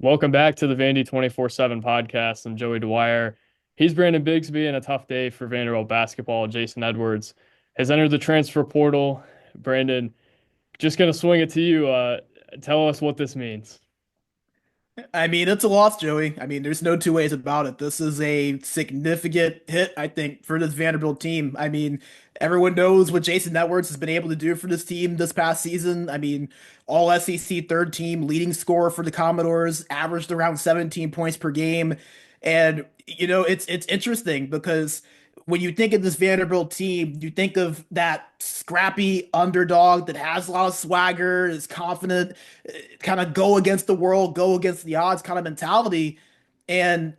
Welcome back to the Vandy 24/7 podcast. I'm Joey Dwyer. He's Brandon Bigsby, and a tough day for Vanderbilt basketball. Jason Edwards has entered the transfer portal. Brandon, just going to swing it to you. Tell us what this means. I mean, it's a loss, Joey. I mean, there's no two ways about it. This is a significant hit, I think, for this Vanderbilt team. I mean, everyone knows what Jason Edwards has been able to do for this team this past season. I mean, all SEC third team leading scorer for the Commodores, averaged around 17 points per game. And, it's interesting because when you think of this Vanderbilt team, you think of that scrappy underdog that has a lot of swagger, is confident, kind of go against the world, go against the odds kind of mentality. And,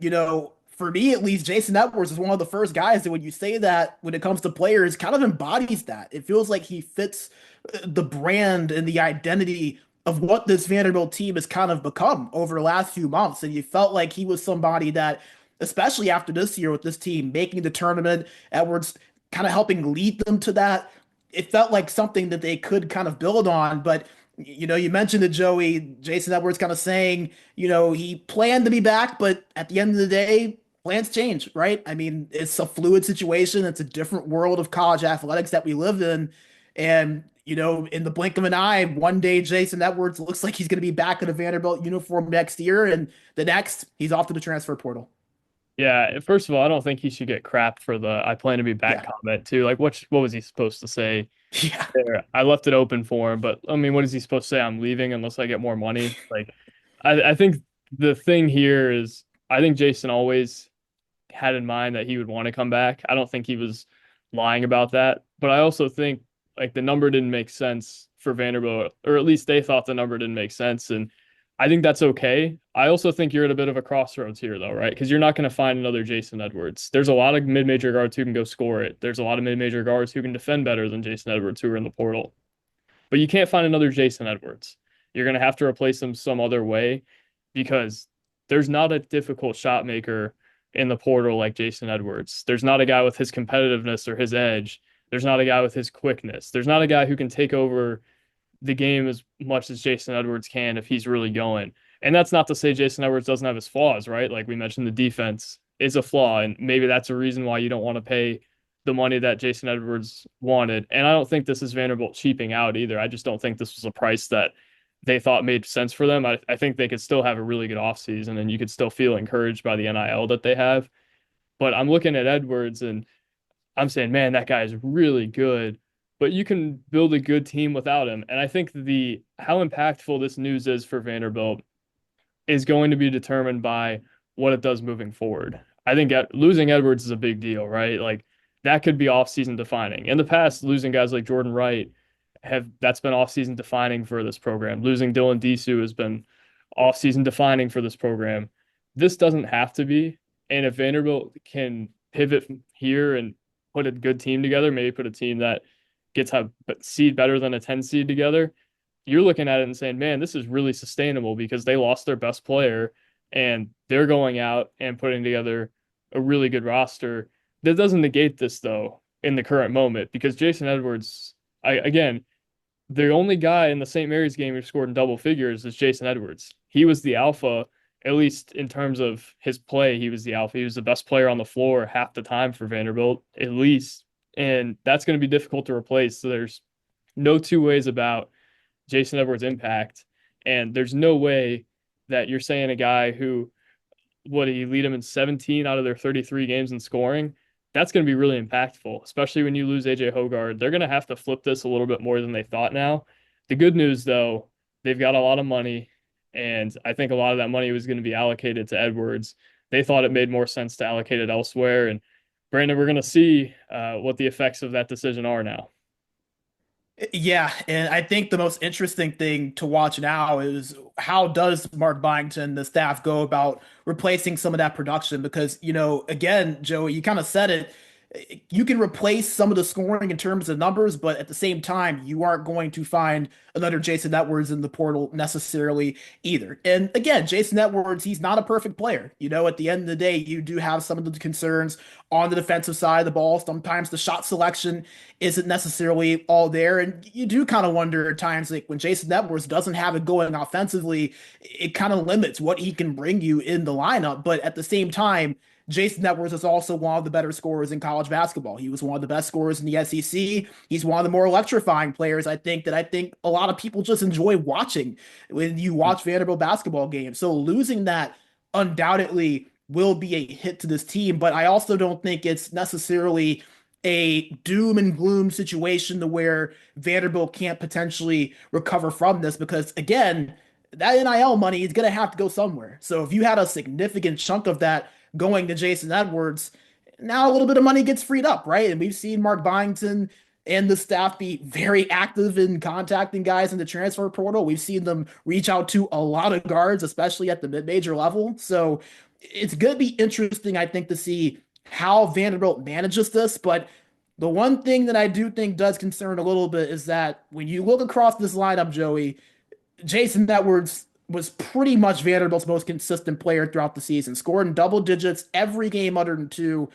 for me at least, Jason Edwards is one of the first guys that when you say that when it comes to players, kind of embodies that. It feels like he fits the brand and the identity of what this Vanderbilt team has kind of become over the last few months. And you felt like he was somebody that, especially after this year with this team making the tournament, Edwards kind of helping lead them to that. It felt like something that they could kind of build on. But you mentioned it, Joey. Jason Edwards kind of saying, he planned to be back, but at the end of the day, plans change, right? I mean, it's a fluid situation. It's a different world of college athletics that we live in. And, in the blink of an eye, one day Jason Edwards looks like he's going to be back in a Vanderbilt uniform next year, and the next, he's off to the transfer portal. Yeah, first of all, I don't think he should get crap for the "I plan to be back" Yeah. comment too. Like, what was he supposed to say Yeah. there? I left it open for him, but I mean, what is he supposed to say? I'm leaving unless I get more money. Like, I think the thing here is, I think Jason always had in mind that he would want to come back. I don't think he was lying about that. But I also think like the number didn't make sense for Vanderbilt, or at least they thought the number didn't make sense. And I think that's okay. I also think you're at a bit of a crossroads here, though, right? Because you're not going to find another Jason Edwards. There's a lot of mid-major guards who can go score it. There's a lot of mid-major guards who can defend better than Jason Edwards who are in the portal. But you can't find another Jason Edwards. You're going to have to replace him some other way because there's not a difficult shot maker in the portal like Jason Edwards. There's not a guy with his competitiveness or his edge. There's not a guy with his quickness. There's not a guy who can take over the game as much as Jason Edwards can if he's really going. And that's not to say Jason Edwards doesn't have his flaws, right? Like we mentioned, the defense is a flaw, and maybe that's a reason why you don't want to pay the money that Jason Edwards wanted. And I don't think this is Vanderbilt cheaping out either. I just don't think this was a price that they thought made sense for them. I think they could still have a really good offseason and you could still feel encouraged by the NIL that they have. But I'm looking at Edwards and I'm saying, man, that guy is really good. But you can build a good team without him. And I think the how impactful this news is for Vanderbilt is going to be determined by what it does moving forward. I think losing Edwards is a big deal, right? Like that could be off-season defining. In the past, losing guys like Jordan Wright have that's been off-season defining for this program. Losing Dylan Disu has been off-season defining for this program. This doesn't have to be. And if Vanderbilt can pivot here and put a good team together, maybe put a team that gets a seed better than a 10 seed together, you're looking at it and saying, man, this is really sustainable because they lost their best player and they're going out and putting together a really good roster. That doesn't negate this though in the current moment because Jason Edwards, again, the only guy in the St. Mary's game who scored in double figures is Jason Edwards. He was the alpha, at least in terms of his play. He was the alpha. He was the best player on the floor half the time for Vanderbilt, at least. And that's going to be difficult to replace. So there's no two ways about Jason Edwards' impact. And there's no way that you're saying a guy who, would he lead them in 17 out of their 33 games in scoring? That's going to be really impactful, especially when you lose AJ Hoggard. They're going to have to flip this a little bit more than they thought now. The good news, though, they've got a lot of money, and I think a lot of that money was going to be allocated to Edwards. They thought it made more sense to allocate it elsewhere. And Brandon, we're going to see what the effects of that decision are now. Yeah, and I think the most interesting thing to watch now is how does Mark Byington, the staff, go about replacing some of that production? Because, again, Joey, you kind of said it. You can replace some of the scoring in terms of numbers, but at the same time, you aren't going to find another Jason Edwards in the portal necessarily either. And again, Jason Edwards, he's not a perfect player. At the end of the day, you do have some of the concerns on the defensive side of the ball. Sometimes the shot selection isn't necessarily all there. And you do kind of wonder at times, like when Jason Edwards doesn't have it going offensively, it kind of limits what he can bring you in the lineup. But at the same time, Jason Edwards is also one of the better scorers in college basketball. He was one of the best scorers in the SEC. He's one of the more electrifying players, I think a lot of people just enjoy watching when you watch Vanderbilt basketball games. So losing that undoubtedly will be a hit to this team, but I also don't think it's necessarily a doom and gloom situation to where Vanderbilt can't potentially recover from this because again, that NIL money is going to have to go somewhere. So if you had a significant chunk of that going to Jason Edwards, now a little bit of money gets freed up, right? And we've seen Mark Byington and the staff be very active in contacting guys in the transfer portal. We've seen them reach out to a lot of guards, especially at the mid-major level. So it's going to be interesting, I think, to see how Vanderbilt manages this. But the one thing that I do think does concern a little bit is that when you look across this lineup, Joey, Jason Edwards was pretty much Vanderbilt's most consistent player throughout the season, scored in double digits every game other than two.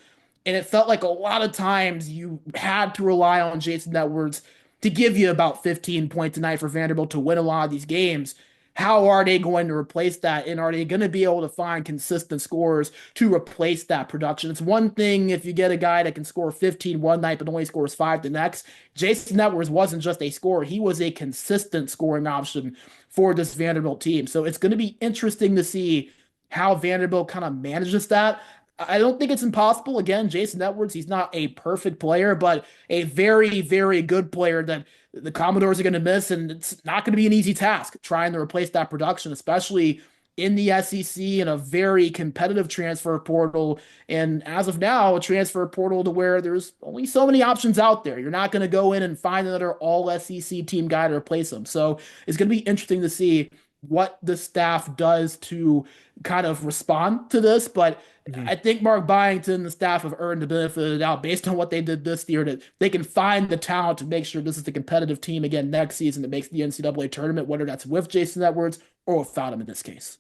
And it felt like a lot of times you had to rely on Jason Edwards to give you about 15 points a night for Vanderbilt to win a lot of these games. How are they going to replace that? And are they going to be able to find consistent scorers to replace that production? It's one thing if you get a guy that can score 15 one night but only scores five the next. Jason Edwards wasn't just a scorer, he was a consistent scoring option for this Vanderbilt team. So it's going to be interesting to see how Vanderbilt kind of manages that. I don't think it's impossible. Again, Jason Edwards, he's not a perfect player, but a very, very good player that the Commodores are going to miss. And it's not going to be an easy task trying to replace that production, especially in the SEC in a very competitive transfer portal. And as of now, a transfer portal to where there's only so many options out there. You're not going to go in and find another all SEC team guy to replace him. So it's going to be interesting to see what the staff does to kind of respond to this. But Mhm. I think Mark Byington and the staff have earned the benefit of the doubt based on what they did this year that they can find the talent to make sure this is the competitive team again next season that makes the NCAA tournament, whether that's with Jason Edwards or without him in this case.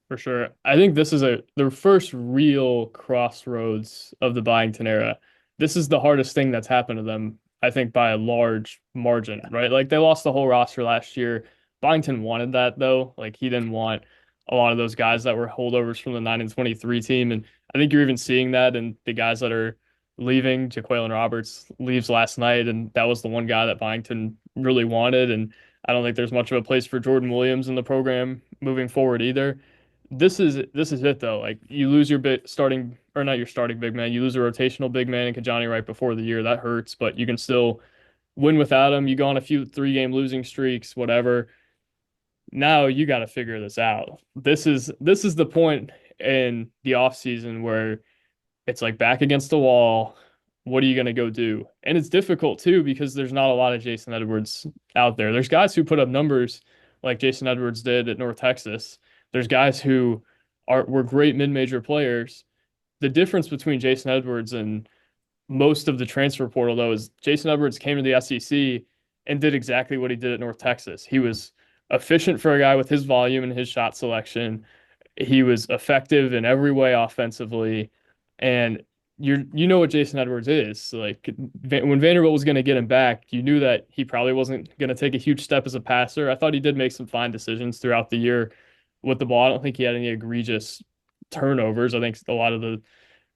For sure. I think this is the first real crossroads of the Byington era. This is the hardest thing that's happened to them, I think, by a large margin, Yeah. right? Like they lost the whole roster last year. Byington wanted that though. Like he didn't want a lot of those guys that were holdovers from the 9 and 23 team. And I think you're even seeing that in the guys that are leaving. Jaqualine Roberts leaves last night, and that was the one guy that Byington really wanted. And I don't think there's much of a place for Jordan Williams in the program moving forward either. This is it though. Like you lose your big starting or not your starting big man, you lose a rotational big man in Kajani right before the year. That hurts, but you can still win without him. You go on a few 3 game losing streaks, whatever. Now you got to figure this out. This is the point in the offseason where it's like back against the wall. What are you going to go do? And it's difficult too because there's not a lot of Jason Edwards out there. There's guys who put up numbers like Jason Edwards did at North Texas. There's guys who were great mid-major players. The difference between Jason Edwards and most of the transfer portal though is Jason Edwards came to the SEC and did exactly what he did at North Texas. He was efficient for a guy with his volume and his shot selection. He was effective in every way offensively, and you know what Jason Edwards is. Like when Vanderbilt was going to get him back, you knew that he probably wasn't going to take a huge step as a passer. I thought he did make some fine decisions throughout the year with the ball. I don't think he had any egregious turnovers. I think a lot of the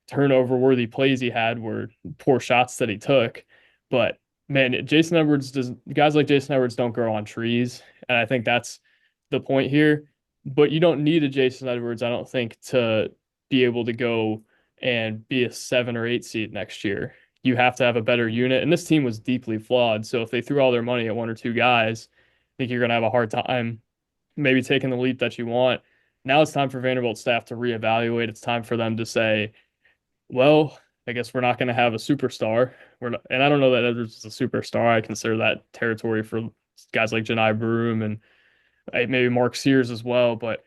turnover worthy plays he had were poor shots that he took. But man, Jason Edwards does guys like Jason Edwards don't grow on trees. And I think that's the point here. But you don't need a Jason Edwards, I don't think, to be able to go and be a 7 or 8 seed next year. You have to have a better unit. And this team was deeply flawed. So if they threw all their money at 1 or 2 guys, I think you're going to have a hard time maybe taking the leap that you want. Now it's time for Vanderbilt staff to reevaluate. It's time for them to say, well, I guess we're not going to have a superstar. We're not, and I don't know that Edwards is a superstar. I consider that territory for guys like Janai Broom and maybe Mark Sears as well. But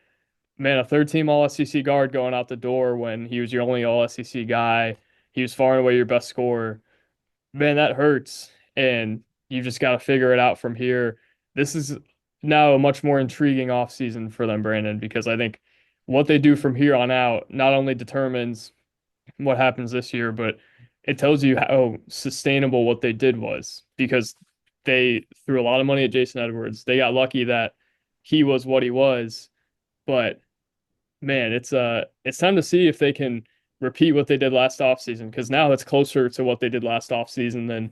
man, a third team All SEC guard going out the door when he was your only All SEC guy. He was far and away your best scorer. Man, that hurts. And you just got to figure it out from here. This is now a much more intriguing offseason for them, Brandon, because I think what they do from here on out not only determines what happens this year, but it tells you how sustainable what they did was because they threw a lot of money at Jason Edwards. They got lucky that he was what he was, but man, it's time to see if they can repeat what they did last offseason because now it's closer to what they did last offseason than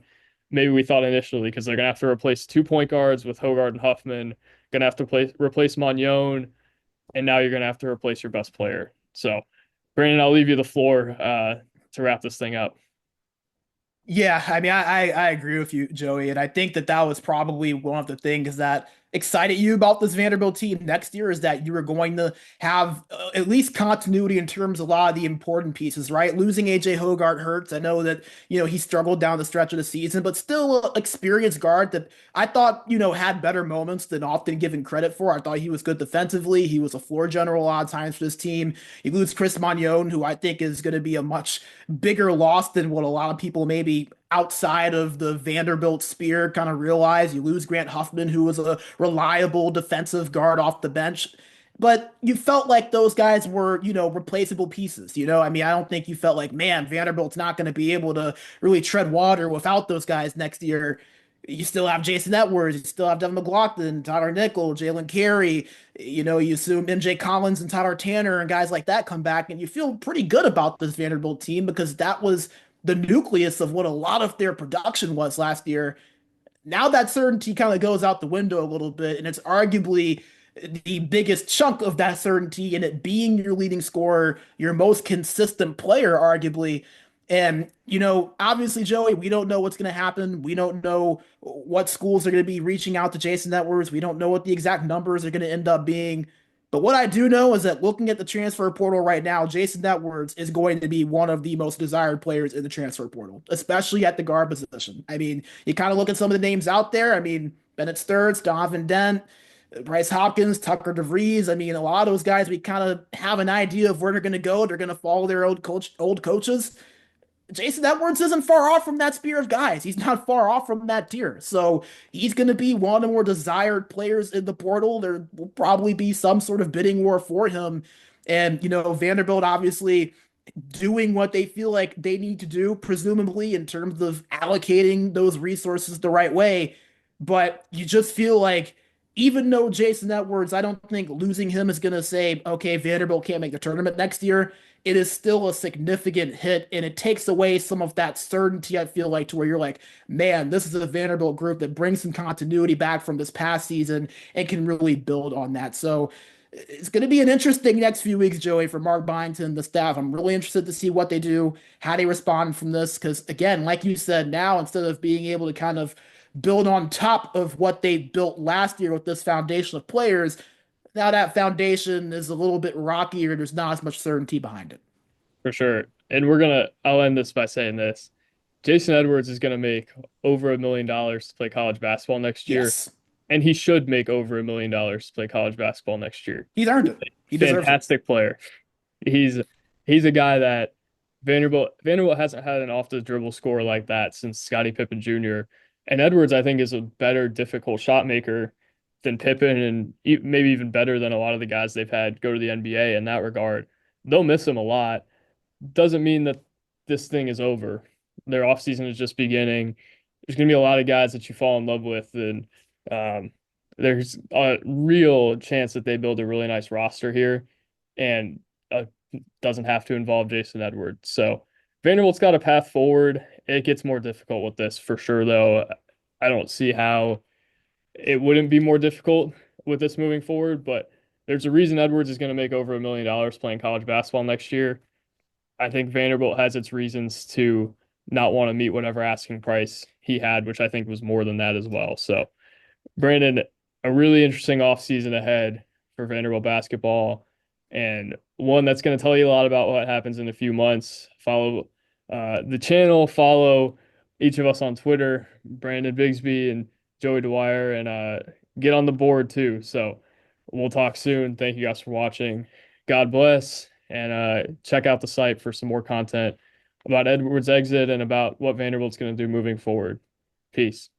maybe we thought initially because they're gonna have to replace 2 point guards with Hogard and Huffman, gonna have to replace Magnon, and now you're gonna have to replace your best player. So, Brandon, I'll leave you the floor to wrap this thing up. Yeah, I mean, I agree with you, Joey, and I think that that was probably one of the things that excited you about this Vanderbilt team next year is that you were going to have at least continuity in terms of a lot of the important pieces, right? Losing AJ Hoggart hurts. I know that, he struggled down the stretch of the season, but still an experienced guard that I thought, had better moments than often given credit for. I thought he was good defensively. He was a floor general a lot of times for this team. You lose Chris Magnon, who I think is going to be a much bigger loss than what a lot of people maybe outside of the Vanderbilt spear kind of realize. You lose Grant Huffman, who was a reliable defensive guard off the bench. But you felt like those guys were, replaceable pieces. I mean, I don't think you felt like, man, Vanderbilt's not going to be able to really tread water without those guys next year. You still have Jason Edwards, you still have Devin McLaughlin, Tyler Nickel, Jalen Carey. You assume MJ Collins and Tyler Tanner and guys like that come back, and you feel pretty good about this Vanderbilt team because that was the nucleus of what a lot of their production was last year. Now that certainty kind of goes out the window a little bit, and it's arguably the biggest chunk of that certainty in it being your leading scorer, your most consistent player, arguably. And, obviously, Joey, we don't know what's going to happen. We don't know what schools are going to be reaching out to Jason Edwards. We don't know what the exact numbers are going to end up being. But what I do know is that looking at the transfer portal right now, Jason Edwards is going to be one of the most desired players in the transfer portal, especially at the guard position. I mean, you kind of look at some of the names out there. I mean, Bennett Sturts, Donovan Dent, Bryce Hopkins, Tucker DeVries. I mean, a lot of those guys, we kind of have an idea of where they're going to go. They're going to follow their old coaches. Jason Edwards isn't far off from that spear of guys. He's not far off from that tier. So he's going to be one of the more desired players in the portal. There will probably be some sort of bidding war for him. And, Vanderbilt obviously doing what they feel like they need to do, presumably in terms of allocating those resources the right way. But you just feel like, even though Jason Edwards, I don't think losing him is going to say, okay, Vanderbilt can't make the tournament next year. It is still a significant hit, and it takes away some of that certainty, I feel like, to where you're like, man, this is a Vanderbilt group that brings some continuity back from this past season and can really build on that. So it's going to be an interesting next few weeks, Joey, for Mark Byington, the staff. I'm really interested to see what they do, how they respond from this. Because, again, like you said, now instead of being able to kind of build on top of what they built last year with this foundation of players, now that foundation is a little bit rockier. There's not as much certainty behind it. For sure. And I'll end this by saying this. Jason Edwards is gonna make over $1 million to play college basketball next year, Yes, and he should make over $1 million to play college basketball next year. he's earned it. He deserves it. Fantastic player. He's he's a guy that Vanderbilt hasn't had an off the dribble scorer like that since Scottie Pippen Jr. And Edwards, I think, is a better difficult shot maker than Pippen and maybe even better than a lot of the guys they've had go to the NBA in that regard. They'll miss him a lot. Doesn't mean that this thing is over. Their offseason is just beginning. There's going to be a lot of guys that you fall in love with, and um, there's a real chance that they build a really nice roster here, and doesn't have to involve Jason Edwards. So Vanderbilt's got a path forward. It gets more difficult with this for sure, though. I don't see how it wouldn't be more difficult with this moving forward, but there's a reason Edwards is going to make over $1 million playing college basketball next year. I think Vanderbilt has its reasons to not want to meet whatever asking price he had, which I think was more than that as well. So, Brandon, a really interesting offseason ahead for Vanderbilt basketball, and one that's going to tell you a lot about what happens in a few months. Follow the channel, follow each of us on Twitter, Brandon Bigsby and Joey Dwyer, and get on the board too. So, we'll talk soon. Thank you guys for watching. God bless, and check out the site for some more content about Edwards' exit and about what Vanderbilt's going to do moving forward. Peace.